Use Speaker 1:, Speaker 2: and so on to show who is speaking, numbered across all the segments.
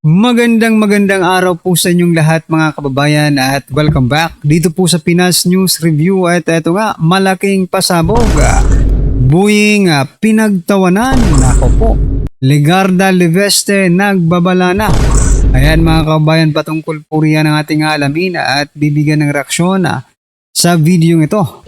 Speaker 1: Magandang araw po sa inyong lahat mga kababayan at welcome back dito po sa Pinas News Review at ito nga, malaking pasabog. Buwing pinagtawanan, nako po, Legarda Leveste nagbabala na. Ayan mga kababayan, patungkol po riyan ang ating alamin at bibigyan ng reaksyon sa video ito.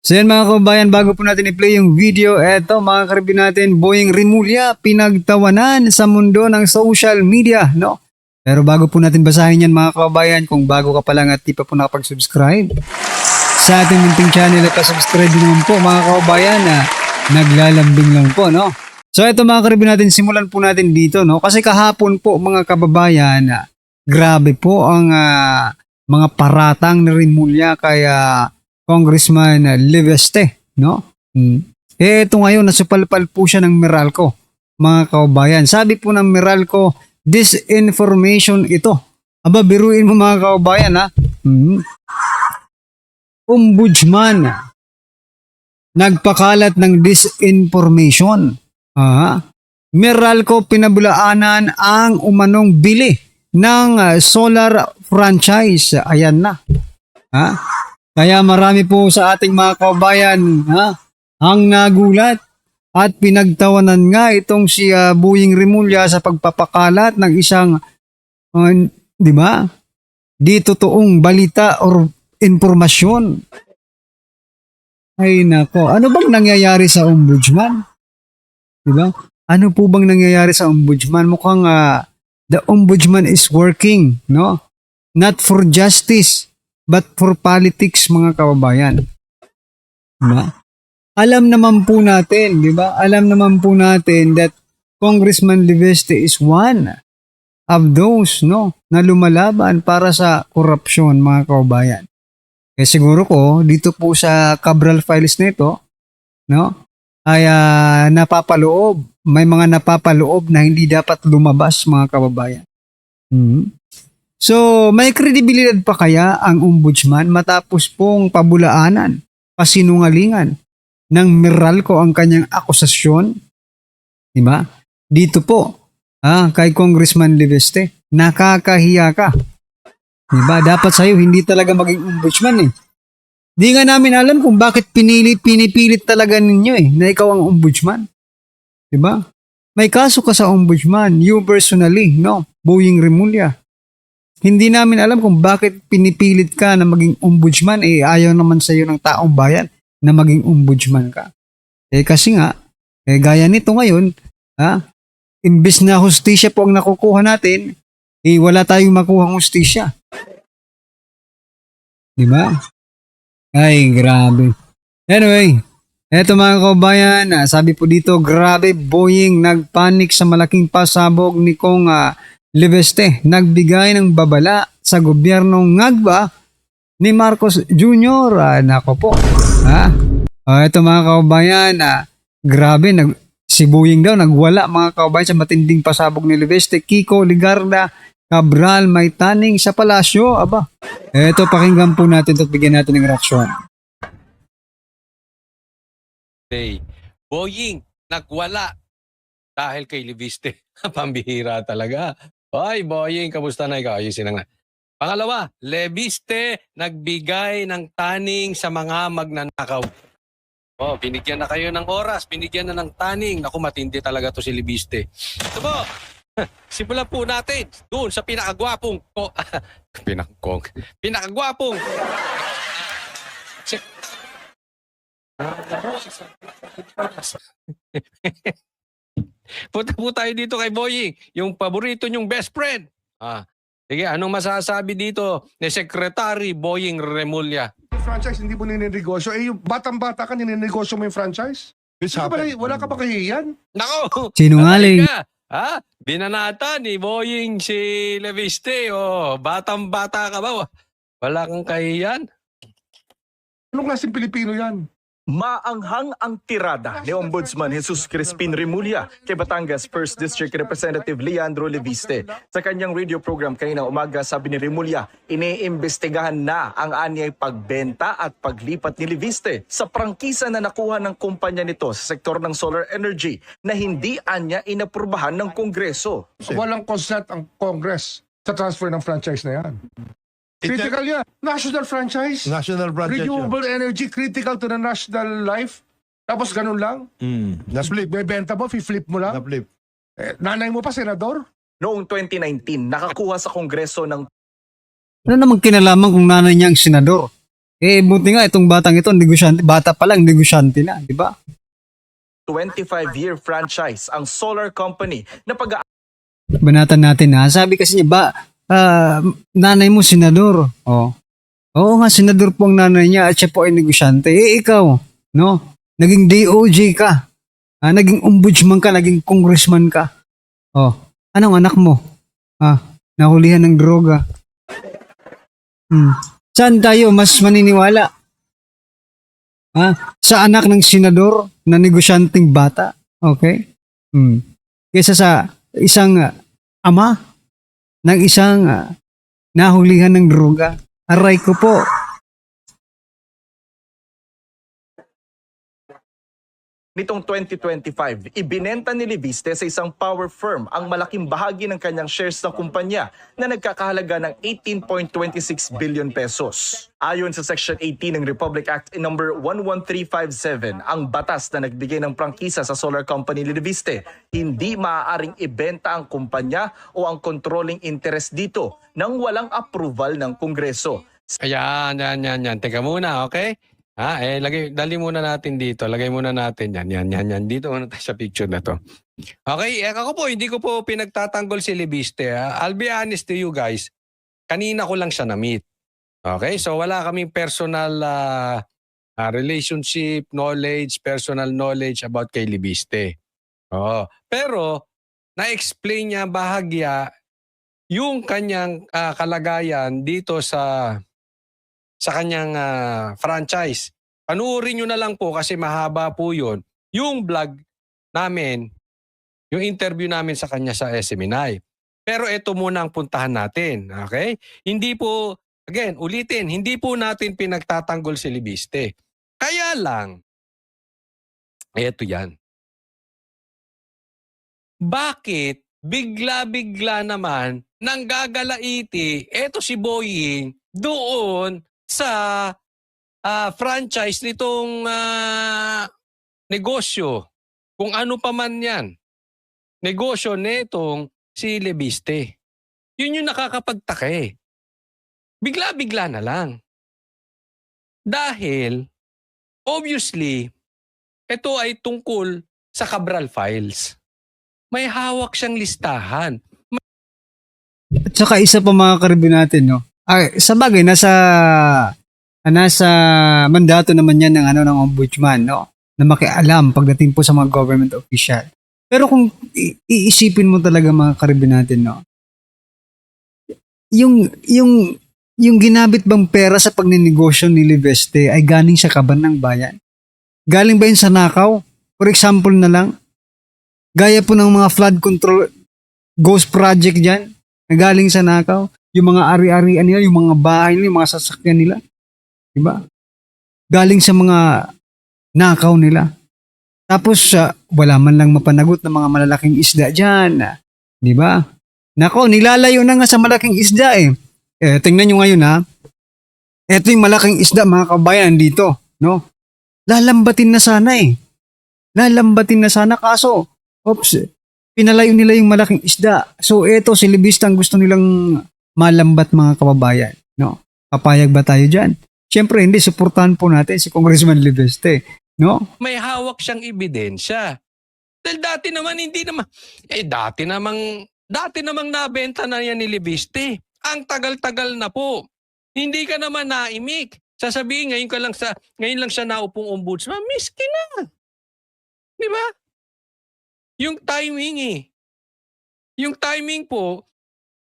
Speaker 1: So yan mga kababayan, bago po natin i-play yung video, eto mga karibin natin, Boying Rimulya, pinagtawanan sa mundo ng social media, no? Pero bago po natin basahin yan mga kababayan, kung bago ka pa lang at di pa po nakapag-subscribe sa ating munting channel at pa-subscribe din naman po mga kababayan na naglalambing lang po, no? So eto mga karibin natin, simulan po natin dito, no? Kasi kahapon po mga kababayan, grabe po ang mga paratang ni Rimulya kaya Congressman Leveste, no? Ito ngayon, nasupalpal po siya ng Meralco, mga kababayan. Sabi po ng Meralco, disinformation ito. Aba, biruin mo mga kababayan, ha? Ombudsman, nagpakalat ng disinformation. Meralco pinabulaanan ang umanong bili ng solar franchise. Ayan na. Kaya marami po sa ating mga kababayan ang nagulat at pinagtawanan nga itong si Boying Rimulya sa pagpapakalat ng isang di ba? Di totoong balita or impormasyon. Ay nako, ano bang nangyayari sa ombudsman? Di ba? Ano po bang nangyayari sa ombudsman? Mukhang the ombudsman is working, no? Not for justice, but for politics mga kababayan. Diba? Alam naman po natin, di ba? Alam naman po natin that Congressman Leveste is one of those, no, na lumalaban para sa korupsyon mga kababayan. Kaya siguro ko dito po sa Cabral files nito, no, ay napapaloob, may mga napapaloob na hindi dapat lumabas mga kababayan. So, may kredibilidad pa kaya ang ombudsman matapos pong pabulaanan, pasinungalingan ng Meralco ang kanyang akusasyon? Diba? Dito po, kay Congressman Leveste, nakakahiya ka. Diba? Dapat sa'yo hindi talaga maging ombudsman eh. Di nga namin alam kung bakit pinipilit talaga ninyo na ikaw ang ombudsman. Diba? May kaso ka sa ombudsman, you personally, no? Boying Rimulya. Hindi namin alam kung bakit pinipilit ka na maging ombudsman, ayaw naman sa iyo ng taong bayan na maging ombudsman ka. Kasi nga, gaya nito ngayon, imbis na hustisya po ang nakukuha natin, wala tayong makuha hustisya. Diba? Ay, grabe. Anyway, eto mga kababayan, sabi po dito, grabe, Boying nagpanik sa malaking pasabog ni Kong Leveste, nagbigay ng babala sa gobyernong ngagba ni Marcos Jr. Nako po. Ito mga kababayan, grabe, si Boying daw nagwala mga kababayan sa matinding pasabog ni Leveste. Kiko Legarda Cabral may taning sa palasyo. Aba, ito pakinggan po natin at bigyan natin ng reaksyon.
Speaker 2: Hey, Boying nagwala dahil kay Leveste. Pambihira talaga. Ay, Boying, kamusta na ikaw? Ayusin na nga. Pangalawa, Leveste nagbigay ng taning sa mga magnanakaw. Binigyan na kayo ng oras, binigyan na ng taning. Naku, matindi talaga to si Leveste. Ito po, simulan po natin doon sa pinakagwapong pinakagwapong punta po tayo dito kay Boying, yung paborito niyong best friend. Sige, anong masasabi dito ni Secretary Boying Rimulya?
Speaker 3: Franchise, hindi mo ninenegosyo. Yung batang-bata ka, ninenegosyo mo yung franchise? Wala ka ba kahihiyan?
Speaker 2: Nako!
Speaker 1: Sinungaling.
Speaker 2: Binanata ni Boying si Leveste. Batang-bata ka ba? Wala kang kahihiyan?
Speaker 3: Anong klaseng Pilipino yan?
Speaker 4: Maanghang ang tirada ni Ombudsman Jesus Crispin Remulla kay Batangas 1st District Representative Leandro Leviste. Sa kanyang radio program kaninang umaga, sabi ni Remulla, iniimbestigahan na ang anyay pagbenta at paglipat ni Leviste sa prangkisa na nakuha ng kumpanya nito sa sektor ng solar energy na hindi anya inaprubahan ng Kongreso.
Speaker 3: Walang consent ang Congress sa transfer ng franchise na yan. Critical yan. National franchise.
Speaker 5: National franchise yun.
Speaker 3: Renewable energy, critical to the national life. Tapos ganun lang.
Speaker 5: Na-flip.
Speaker 3: Bebenta mo, flip mo lang.
Speaker 5: Na-flip.
Speaker 3: Nanay mo pa, senador?
Speaker 4: Noong 2019, nakakuha sa Kongreso ng
Speaker 1: Ano namang kinalaman kung nanay niya ang senador? Buti nga itong batang ito, negosyante, bata pa lang, negosyante na, di ba?
Speaker 4: 25-year franchise ang solar company na
Speaker 1: Banatan natin ha. Sabi kasi niya, nanay mo senador. Oh. Oo nga, senador po ang nanay niya at siya po ay negosyante. Ikaw, no? Naging DOJ ka. Naging ombudsman ka, naging congressman ka. Oh, anong anak mo? Nahulihan ng droga. Saan tayo mas maniniwala? Sa anak ng senador na negosyanteng bata? Okay? Kesa sa isang ama ng isang nahulihan ng droga. Aray ko po.
Speaker 4: Nitong 2025, ibinenta ni Leviste sa isang power firm ang malaking bahagi ng kanyang shares ng kumpanya na nagkakahalaga ng 18.26 billion pesos. Ayon sa Section 18 ng Republic Act number 11357, ang batas na nagbigay ng prangkisa sa solar company ni Leviste, hindi maaaring ibenta ang kumpanya o ang controlling interest dito nang walang approval ng Kongreso.
Speaker 2: Ayan. Teka muna, okay? Dali muna natin dito. Lagay muna natin yan. Dito muna tayo sa picture na to. Okay, ako po, hindi ko po pinagtatanggol si Leviste. I'll be honest to you guys. Kanina ko lang siya na-meet. Okay, so wala kaming personal relationship, personal knowledge about kay Leviste. Pero, na-explain niya bahagya yung kanyang kalagayan dito sa kanyang franchise. Panuorin nyo na lang po kasi mahaba po yun. Yung vlog namin, yung interview namin sa kanya sa SMNI. Pero ito muna ang puntahan natin. Okay? Hindi po, again, ulitin, hindi po natin pinagtatanggol si Leviste. Kaya lang, eto yan. Bakit bigla-bigla naman nang gagalaiti, eto si Boying, doon sa franchise nitong negosyo, kung ano pa man yan, negosyo netong si Leviste. Yun yung nakakapagtaka eh. Bigla-bigla na lang. Dahil, obviously, ito ay tungkol sa Cabral Files. May hawak siyang listahan.
Speaker 1: At saka isa pa mga karibin natin, no? Sa bagay, nasa mandato naman yan ng ombudsman, no? Na makialam pagdating po sa mga government official. Pero kung iisipin mo talaga mga karibin natin, no? Yung ginamit bang pera sa pagninegosyo ni Leviste ay galing sa kaban ng bayan? Galing ba yun sa nakaw? For example na lang, gaya po ng mga flood control ghost project dyan, na galing sa nakaw. Yung mga ari-arian nila, yung mga bahay nila, yung mga sasakyan nila. Diba? Galing sa mga nakaw nila. Tapos, wala man lang mapanagot ng mga malalaking isda dyan. Diba? Nako, nilalayo na nga sa malaking isda eh. Tingnan nyo ngayon ha. Ito yung malaking isda mga kabayan dito. No? Lalambatin na sana eh. Lalambatin na sana kaso, pinalayo nila yung malaking isda. So eto, si Leviste ang gusto nilang malambat mga kababayan. No? Papayag ba tayo dyan? Siyempre, hindi. Suportahan po natin si Congressman Leviste. No?
Speaker 2: May hawak siyang ebidensya. Dahil dati namang nabenta na yan ni Leviste. Ang tagal-tagal na po. Hindi ka naman naimik. Sasabihin, ngayon lang siya naupong ombudsman, miski na. Di ba? Yung timing eh. Yung timing po,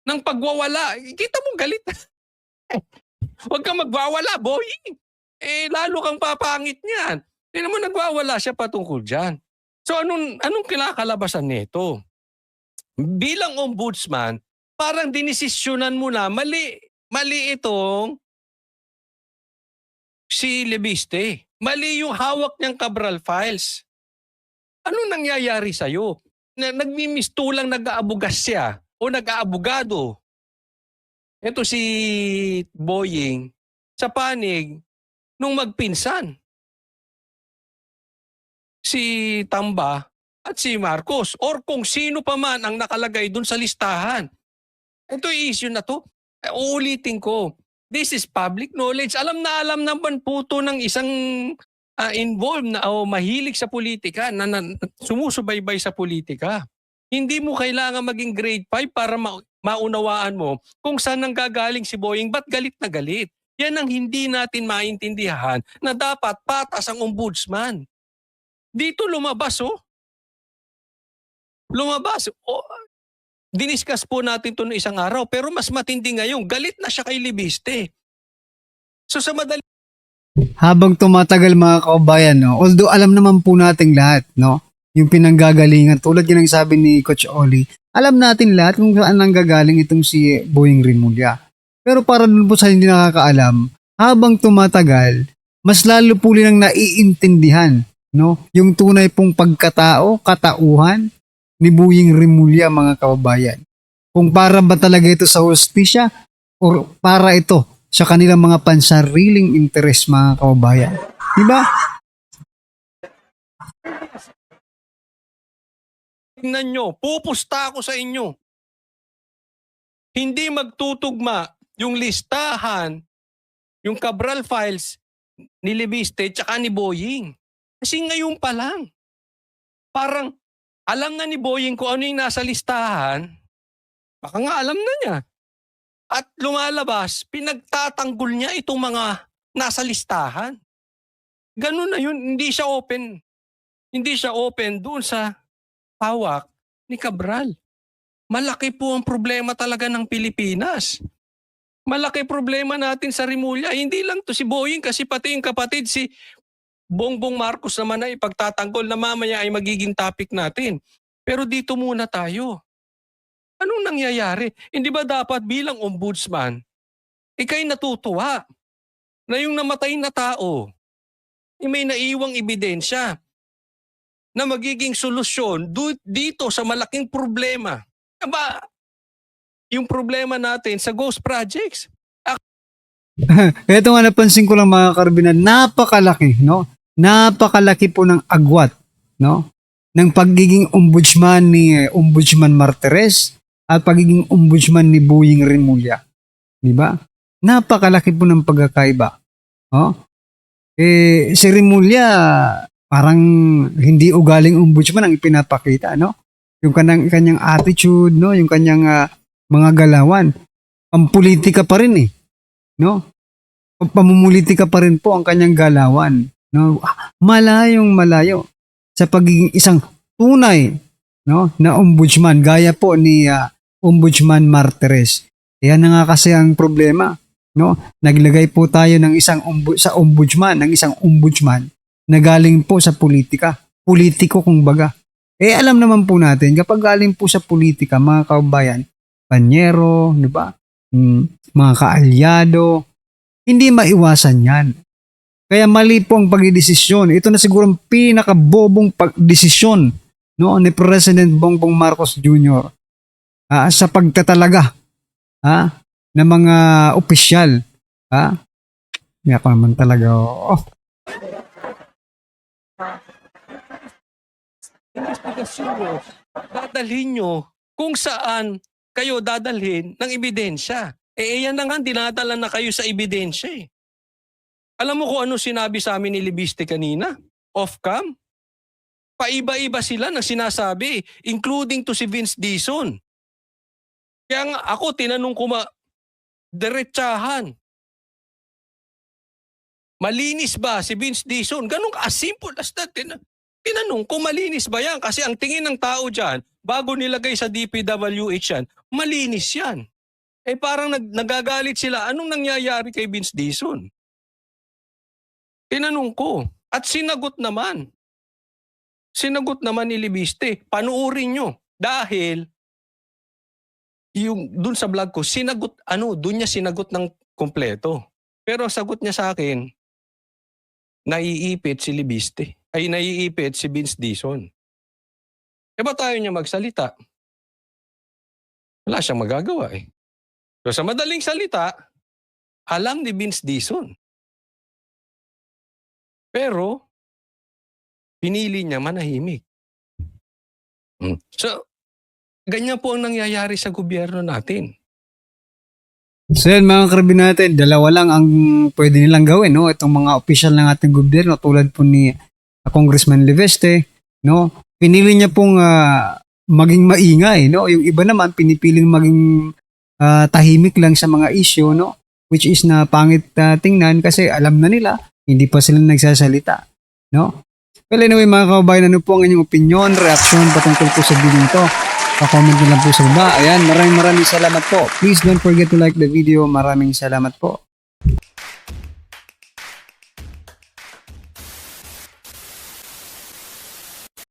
Speaker 2: ng pagwawala, kita mo galit. Huwag kang magwawala, boy. Lalo kang papangit niyan. Hindi naman nagwawala siya patungkol dyan. So anong kinakalabasan nito? Bilang ombudsman, parang dinesisyonan mo na mali itong si Leviste. Mali yung hawak niyang Cabral files. Ano nangyayari sa'yo? Nagmimistulang nag-aabugas siya o nag-aabogado. Ito si Boying sa panig nung magpinsan. Si Tamba at si Marcos or kung sino pa man ang nakalagay dun sa listahan. Ito yung issue na to. Uulitin ko. This is public knowledge. Alam naman po to ng isang involved na o mahilig sa politika, na sumusubaybay sa politika. Hindi mo kailangan maging grade 5 para maunawaan mo kung saan nanggagaling si Boying, ba't galit na galit. Yan ang hindi natin maintindihan na dapat patas ang ombudsman. Dito lumabas Lumabas. Diniscuss po natin ito noong isang araw pero mas matindi ngayon. Galit na siya kay Leviste. So sa madali
Speaker 1: Habang tumatagal mga kabayan, no, although alam naman po nating lahat, no, yung pinanggagalingan, tulad yan ang sabi ni Coach Oli, alam natin lahat kung saan nanggagaling itong si Boying Rimulya. Pero para dun po sa hindi nakakaalam, habang tumatagal, mas lalo po nilang naiintindihan, no, yung tunay pong pagkatao, katauhan ni Boying Rimulya mga kababayan. Kung para ba talaga ito sa hustisya o para ito sa kanilang mga pansariling interes mga kababayan. Diba?
Speaker 2: tingnan nyo, pupusta ako sa inyo. Hindi magtutugma yung listahan, yung Cabral files ni Leviste tsaka ni Boying. Kasi ngayon pa lang, parang alam na ni Boying kung ano yung nasa listahan, baka nga alam na niya. At lumalabas, pinagtatanggol niya itong mga nasa listahan. Ganun na yun, hindi siya open. Hindi siya open doon sa hawak ni Cabral. Malaki po ang problema talaga ng Pilipinas. Malaki problema natin sa Rimulya. Hindi lang to si Boying kasi pati yung kapatid si Bongbong Marcos naman ay ipagtatanggol na mamaya ay magiging topic natin. Pero dito muna tayo. Anong nangyayari? Hindi ba dapat bilang ombudsman, ikay natutuwa na yung namatay na tao, may naiwang ebidensya na magiging solusyon dito sa malaking problema. Aba, yung problema natin sa ghost projects.
Speaker 1: Ito nga napansin ko lang mga karbinan, napakalaki, no? Napakalaki po ng agwat, no? Ng pagiging ombudsman ni Ombudsman Martires at pagiging ombudsman ni Boying Rimulya. Di ba? Napakalaki po ng pagkakaiba. Oh? Si Rimulya, parang hindi ugaling ombudsman ang ipinapakita, no? Yung kanyang attitude, no? Yung kanyang mga galawan. Pampolitika pa rin no? Pamumulitika pa rin po ang kanyang galawan, no? Malayong malayo sa pagiging isang tunay, no, na ombudsman gaya po ni Ombudsman Martires. Yan na nga kasi ang problema, no? Naglagay po tayo ng isang ombudsman na galing po sa politika. Politiko kumbaga. Alam naman po natin kapag galing po sa politika, mga kababayan, panyero, di ba? Mga kaalyado, hindi maiwasan 'yan. Kaya mali po ang pagdesisyon. Ito na siguro ang pinakabobong pagdesisyon, no, ni President Bongbong Marcos Jr. Sa pagtatalaga ng mga opisyal. May ako naman talaga.
Speaker 2: Investigasyon nyo, dadalhin nyo kung saan kayo dadalhin ng ebidensya. Yan na nga, dinadala na kayo sa ebidensya Alam mo kung ano sinabi sa amin ni Leviste kanina? Off-cam? Paiba-iba sila ng sinasabi, including to si Vince Dizon. Kaya nga ako, tinanong ko diretsahan. Malinis ba si Vince Dizon? Ganun as simple as that. Tinanong ko, malinis ba yan? Kasi ang tingin ng tao dyan, bago nilagay sa DPWH yan, malinis yan. Parang nagagalit sila. Anong nangyayari kay Vince Dizon? Tinanong ko. At sinagot naman ni Libiste, panuorin nyo. Dahil, yung dun sa vlog ko, dun niya sinagot ng kompleto. Pero sagot niya sa akin, naiipit si Libiste. Ay, naiipit si Vince Dizon. E ba tayo niya magsalita? Wala siyang magagawa eh. So sa madaling salita, alam ni Vince Dizon. Pero, pinili niya manahimik. So, ganyan po ang nangyayari sa gobyerno natin.
Speaker 1: So yan mga karabin natin, dalawa lang ang pwede nilang gawin, no? Itong mga opisyal ng ating gobyerno tulad po ni Congressman Leveste, no? Pinili niya pong maging maingay, no? Yung iba naman pinipiling maging tahimik lang sa mga issue, no? Which is na pangit tingnan kasi alam na nila, hindi pa sila nagsasalita, no? Well anyway mga kababayan, ano po ang inyong opinion, reaction patungkol po sa video ito? Pa-comment nyo lang po sa baba. Ayan, maraming salamat po. Please don't forget to like the video. Maraming salamat po.